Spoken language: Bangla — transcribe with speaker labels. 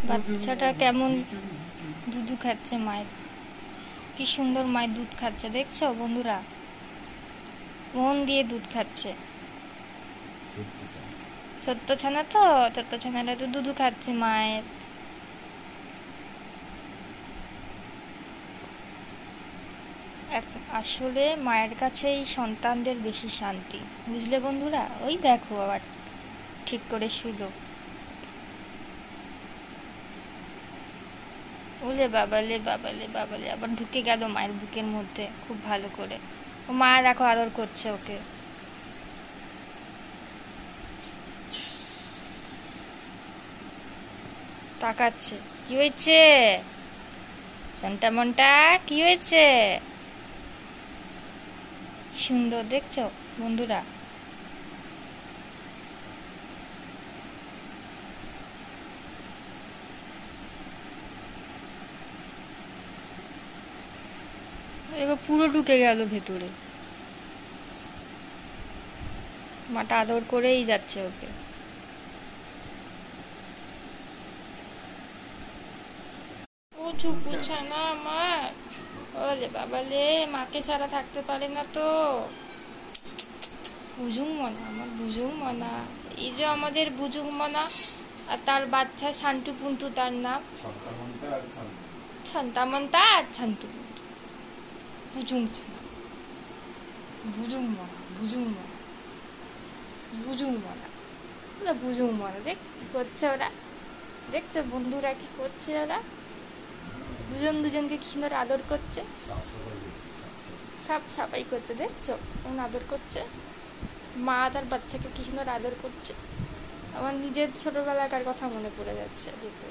Speaker 1: বাচ্চাটা কেমন দুধ খাচ্ছে মায়ের, কি সুন্দর মায়ের দুধ খাচ্ছে দেখছো বন্ধুরা, মন দিয়ে দুধ খাচ্ছে। ছোট্ট ছানা তো, ছোট্ট ছানাটা তো দুধ খাচ্ছে মায়ের। আসলে মায়ের কাছেই সন্তানদের বেশি শান্তি, বুঝলে বন্ধুরা। ওই দেখো আবার ঠিক করে শুলো। ওলে বাবালে বাবালে বাবালে, আবার ঢুকে গেল মায়ের বুকের মধ্যে খুব ভালো করে। ও মা দেখো আদর করছে ওকে। তাকাচ্ছে, কি হয়েছে সন্টা মনটা, কি হয়েছে? সুন্দর দেখছো বন্ধুরা। এবার পুরো ঢুকে গেল ভেতরে, মাটা আদর করেই যাচ্ছে ওকে। ও চুপু ছানা আমার, ওলে বাবালে, মাকে ছাড়া থাকতে পারে না তো। বুঝুং মনা আমার, বুঝুং মনা। এই যে আমাদের বুঝুং মনা আর তার বাচ্চা শান্টু পুন্তু, তার নাম ছান্তামন্তা আর ছান্তু পুন্তু। বুঝুং ছানা, বুঝুং মনা, বুঝুং মনা, বুঝুং মনা, ওরা বুঝুং মনা। দেখ কি করছে ওরা, দেখছো বন্ধুরা কি করছে ওরা, দুজন দুজনকে কি সুন্দর আদর করছে, সাপ সাপাই করছে দেখছো কেমন আদর করছে। মা তার বাচ্চাকে কি সুন্দর আদর করছে। আমার নিজের ছোটবেলাকার কথা মনে পড়ে যাচ্ছে দেখে।